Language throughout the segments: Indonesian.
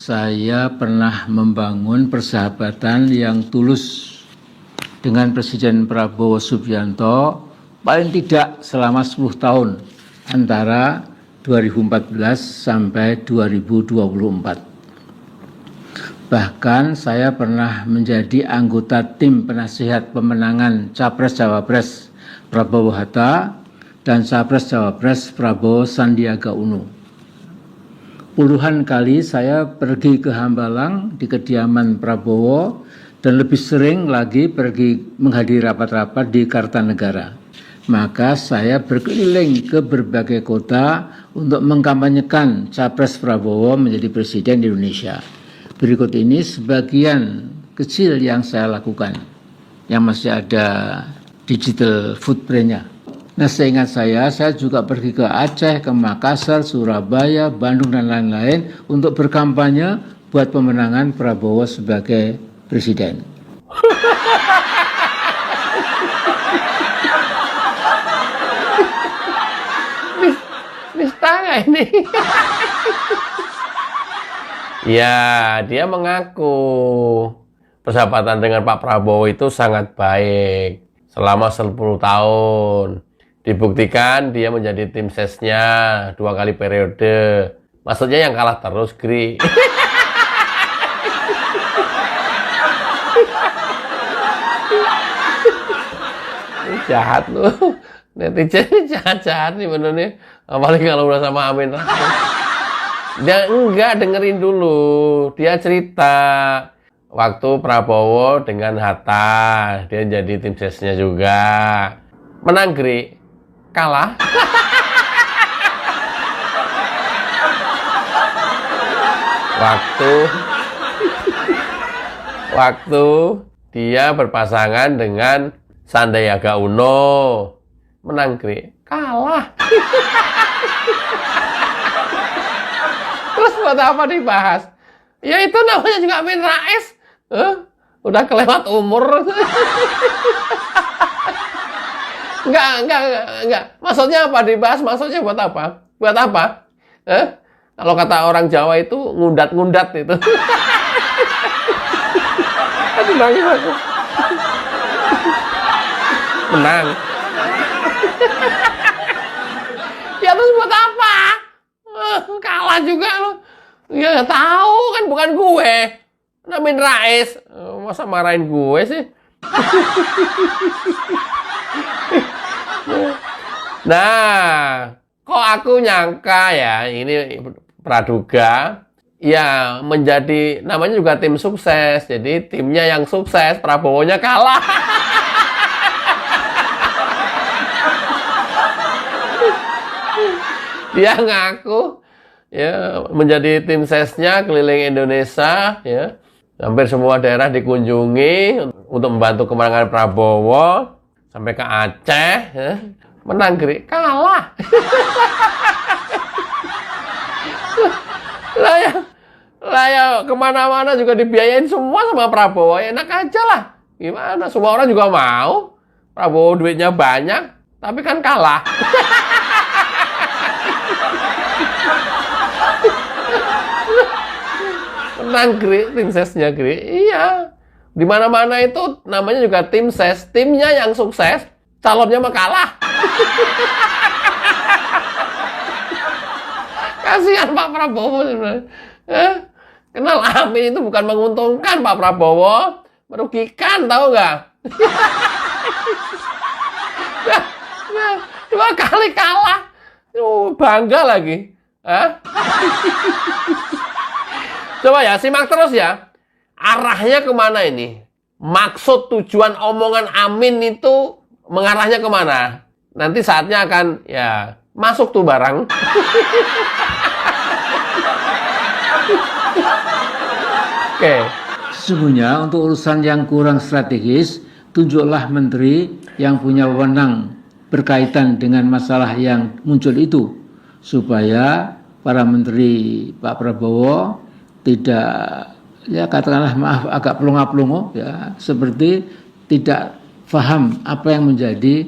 Saya pernah membangun persahabatan yang tulus dengan Presiden Prabowo Subianto paling tidak selama 10 tahun antara 2014 sampai 2024. Bahkan saya pernah menjadi anggota tim penasihat pemenangan Capres-Cawapres Prabowo Hatta dan Capres-Cawapres Prabowo Sandiaga Uno. Puluhan kali saya pergi ke Hambalang di kediaman Prabowo dan lebih sering lagi pergi menghadiri rapat-rapat di Kartanegara. Maka saya berkeliling ke berbagai kota untuk mengkampanyekan Capres Prabowo menjadi Presiden Indonesia. Berikut ini sebagian kecil yang saya lakukan, yang masih ada digital footprint-nya. Nah, seingat saya juga pergi ke Aceh, ke Makassar, Surabaya, Bandung, dan lain-lain untuk berkampanye buat pemenangan Prabowo sebagai presiden. Nista nggak ini? Ya, dia mengaku persahabatan dengan Pak Prabowo itu sangat baik selama 10 tahun. Dibuktikan dia menjadi tim sesnya 2 kali periode. Maksudnya yang kalah terus, Gri. Jahat lu. Netizen jahat-jahat nih bener nih. Apalagi kalau udah sama Amin Rais. Dia enggak, dengerin dulu. Dia cerita waktu Prabowo dengan Hatta, dia jadi tim sesnya juga. Menang, Gri. Kalah. Waktu dia berpasangan dengan Sandiaga Uno. Menang, Gri. Kalah. Terus buat apa dibahas? Ya itu namanya juga Amin Rais. Udah kelewat umur. Enggak. Maksudnya apa dibahas? Maksudnya buat apa? Buat apa? Kalau kata orang Jawa itu ngundat-ngundat itu. Aduh, nangis aku. Menang. Ya terus buat apa? Kalah juga lo. Ya tahu kan bukan gue. Amin Rais. Masa marahin gue sih? Nah, kok aku nyangka ya, ini praduga, ya menjadi, namanya juga tim sukses, jadi timnya yang sukses, Prabowo-nya kalah. Dia ngaku ya menjadi tim sesnya keliling Indonesia, ya hampir semua daerah dikunjungi untuk membantu kemenangan Prabowo. Sampai ke Aceh, ya. Menang, Gri. Kalah. Lah ya kemana-mana juga dibiayain semua sama Prabowo. Enak aja lah. Gimana? Semua orang juga mau. Prabowo duitnya banyak, tapi kan kalah. Menang, Gri. Tim sesnya, Gri. Iya. Di mana-mana itu namanya juga tim ses, timnya yang sukses, calonnya mah kalah. Kasihan Pak Prabowo sebenarnya. Kenal Amin itu bukan menguntungkan Pak Prabowo, merugikan, tahu nggak? 2 kali kalah, bangga lagi. Coba ya, simak terus ya. Arahnya kemana ini? Maksud tujuan omongan Amin itu mengarahnya kemana? Nanti saatnya akan ya masuk tuh barang. Oke. Sesungguhnya untuk urusan yang kurang strategis, tunjuklah menteri yang punya wewenang berkaitan dengan masalah yang muncul itu, supaya para menteri Pak Prabowo tidak, ya katakanlah maaf, agak pelongo-pelongo, ya seperti tidak paham apa yang menjadi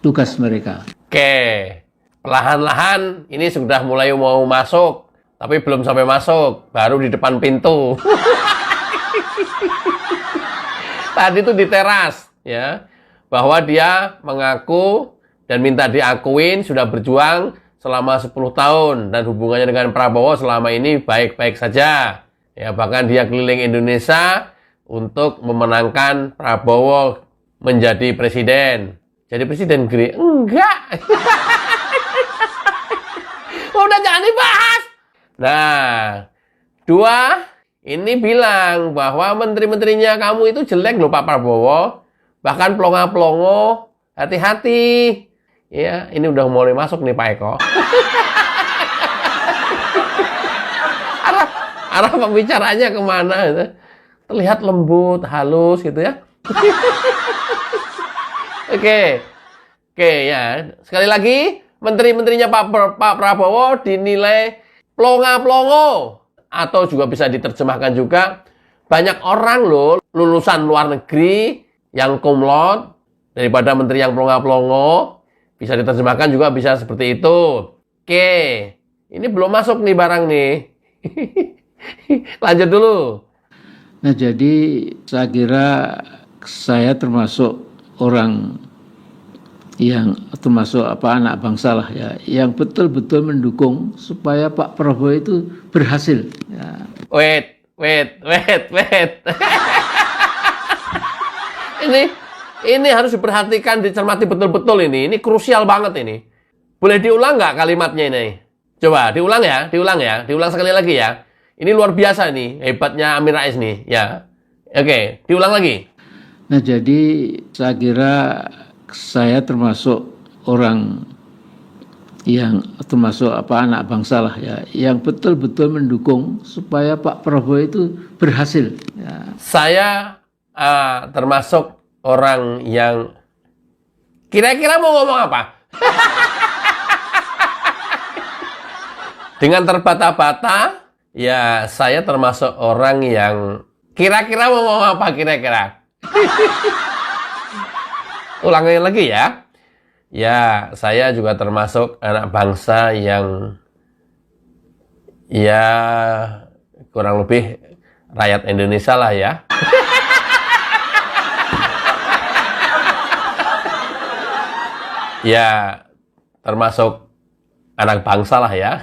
tugas mereka. Oke, perlahan-lahan ini sudah mulai mau masuk. tapi belum sampai masuk, baru di depan pintu. Tadi itu di teras, ya, bahwa dia mengaku dan minta diakuin sudah berjuang selama 10 tahun dan hubungannya dengan Prabowo selama ini baik-baik saja. Ya, bahkan dia keliling Indonesia untuk memenangkan Prabowo menjadi presiden. Jadi presiden Gri? Enggak. Udah jangan dibahas. Nah, 2, ini bilang bahwa menteri-menterinya kamu itu jelek loh Pak Prabowo. Bahkan pelongo-pelongo, hati-hati. Ya, ini udah mulai masuk nih Pak Eko. arah pembicaranya kemana gitu. Terlihat lembut, halus gitu ya. Oke ya. Sekali lagi, menteri-menterinya Pak Prabowo dinilai plonga-plongo. Atau juga bisa diterjemahkan juga, banyak orang loh lulusan luar negeri yang cum laude daripada menteri yang plonga-plongo. Bisa diterjemahkan juga bisa seperti itu. Oke, ini belum masuk nih barang nih. Lanjut dulu. Nah, jadi saya kira saya termasuk orang yang termasuk anak bangsa lah ya, yang betul-betul mendukung supaya Pak Prabowo itu berhasil. Ya. Wait. Ini harus diperhatikan, dicermati betul-betul ini. Ini krusial banget ini. Boleh diulang nggak kalimatnya ini? Coba diulang ya. Diulang sekali lagi ya. Ini luar biasa nih, hebatnya Amin Rais nih, ya. Oke, diulang lagi. Nah, jadi saya kira saya termasuk orang yang termasuk anak bangsa lah ya, yang betul-betul mendukung supaya Pak Prabowo itu berhasil. Ya. Saya termasuk orang yang kira-kira mau ngomong apa? Dengan terbata-bata. Ya, saya termasuk orang yang kira-kira mau ngomong apa kira-kira? Ulangi lagi ya. Ya, saya juga termasuk anak bangsa yang ya kurang lebih rakyat Indonesia lah ya. Ya, termasuk anak bangsa lah ya.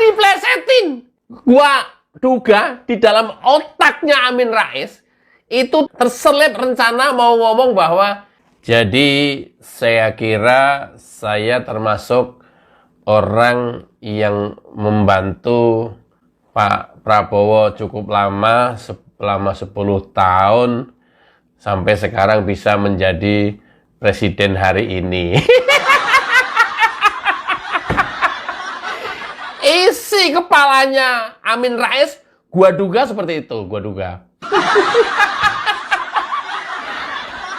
Diplesetin. Gua duga di dalam otaknya Amin Rais itu terselip rencana mau ngomong bahwa jadi saya kira saya termasuk orang yang membantu Pak Prabowo cukup lama, selama 10 tahun sampai sekarang bisa menjadi presiden hari ini. Isi kepalanya Amin Rais, gua duga seperti itu, gua duga.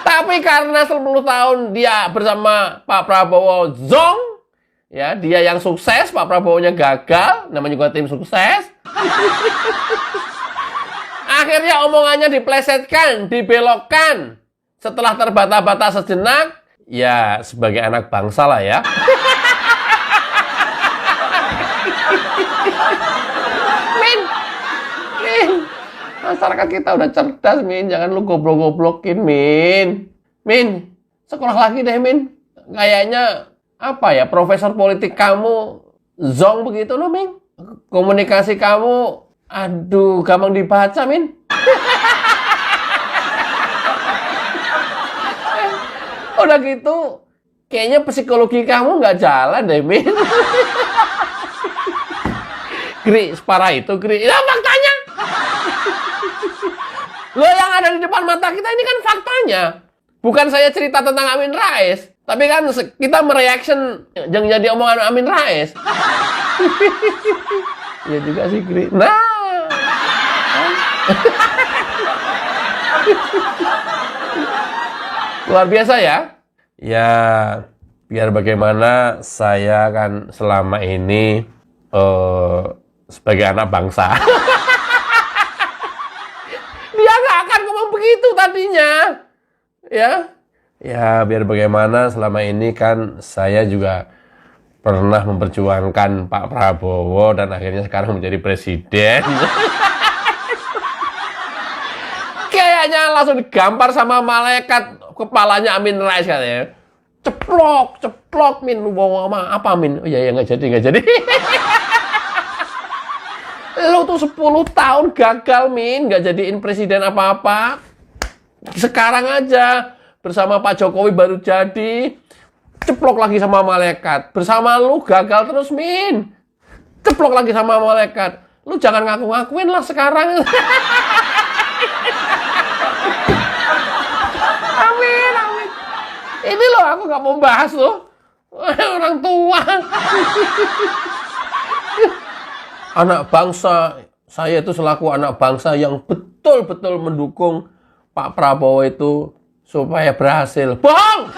Tapi karena 10 tahun dia bersama Pak Prabowo zong, ya, dia yang sukses, Pak Prabowo-nya gagal, namanya juga tim sukses. Akhirnya omongannya diplesetkan, dibelokkan. Setelah terbata-bata sejenak, ya sebagai anak bangsa lah ya. Min, masyarakat kita udah cerdas, Min. Jangan lu goblok-goblokin, Min. Min, sekolah lagi deh, Min. Kayaknya, apa ya, profesor politik kamu zong begitu loh, Min. Komunikasi kamu, aduh, gampang dibaca, Min. Udah gitu, kayaknya psikologi kamu nggak jalan deh, Min. Gri, separah itu, Gri. Nah, faktanya. Lo yang ada di depan mata kita ini kan faktanya. Bukan saya cerita tentang Amin Rais. Tapi kan kita mereaction yang jadi omongan Amin Rais. Ya juga sih, Gri. Nah. Luar biasa ya. Ya, biar bagaimana saya kan selama ini sebagai anak bangsa. Dia nggak akan ngomong begitu tadinya. Ya, biar bagaimana selama ini kan saya juga pernah memperjuangkan Pak Prabowo dan akhirnya sekarang menjadi presiden. Kayaknya langsung digampar sama malaikat kepalanya Amin Rais katanya. Ceplok, Min. Lu mau apa, Min? Oh iya, nggak jadi. Lu tuh 10 tahun gagal, Min. Nggak jadiin presiden apa-apa. Sekarang aja, bersama Pak Jokowi baru jadi. Ceplok lagi sama malaikat. Bersama lu gagal terus, Min. Ceplok lagi sama malaikat. Lu jangan ngaku-ngakuin lah sekarang. Amin. Ini loh, aku nggak mau bahas loh. Orang tua. Anak bangsa, saya itu selaku anak bangsa yang betul-betul mendukung Pak Prabowo itu supaya berhasil. Bohong!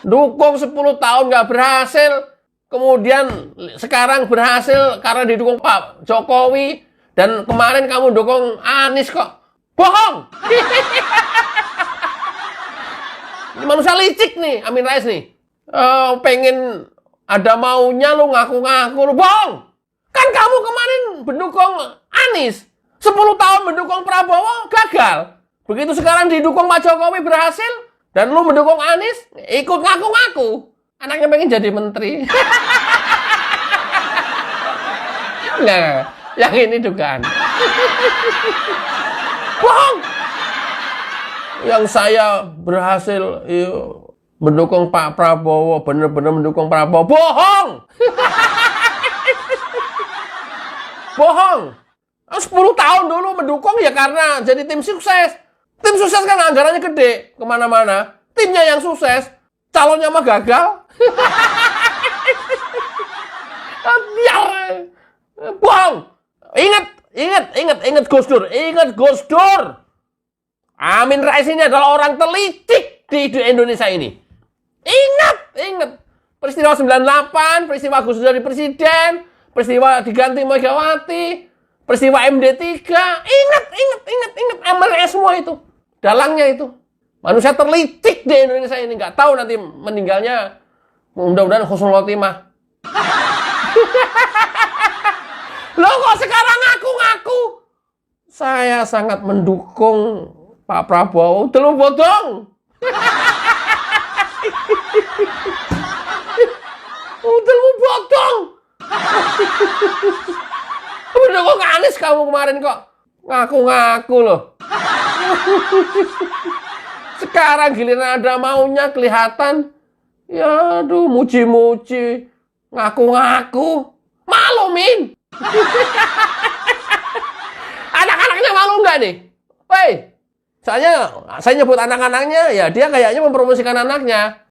Dukung 10 tahun nggak berhasil, kemudian sekarang berhasil karena didukung Pak Jokowi, dan kemarin kamu dukung Anies kok. Bohong! Ini manusia licik nih, Amin Rais nih. Pengen ada maunya lu ngaku-ngaku, lu bohong! Kan kamu kemarin mendukung Anies, 10 tahun mendukung Prabowo, gagal. Begitu sekarang didukung Pak Jokowi berhasil, dan lu mendukung Anies, ikut ngaku-ngaku. Anaknya pengen jadi menteri. Enggak. Yang ini dugaan. Bohong. Yang saya berhasil mendukung Pak Prabowo, bener-bener mendukung Prabowo. Bohong. Bohong. 10 tahun dulu mendukung ya karena jadi tim sukses. Tim sukses kan anggarannya gede, kemana-mana. Timnya yang sukses, calonnya mah gagal. Bohong. Ingat Gus Dur. Ingat Gus Dur. Amin Rais ini adalah orang terlicik di Indonesia ini. Ingat. Peristiwa 98, peristiwa Gus Dur jadi presiden, peristiwa diganti Megawati, peristiwa MD3. Ingat. Amin Rais semua itu. Dalangnya itu. Manusia terlicik di Indonesia ini. Nggak tahu nanti meninggalnya. Mudah-mudahan husnul khotimah. Loh kok sekarang ngaku-ngaku? Saya sangat mendukung Pak Prabowo. Udah lu bodong. Udah lu bodong. Mendukung Anies kamu kemarin kok. Ngaku-ngaku loh. Sekarang giliran ada maunya kelihatan. Ya aduh, muji-muji. Ngaku-ngaku. Malu, Min. Anak-anaknya malu nggak nih? Woi, saya nyebut anak-anaknya, ya dia kayaknya mempromosikan anaknya.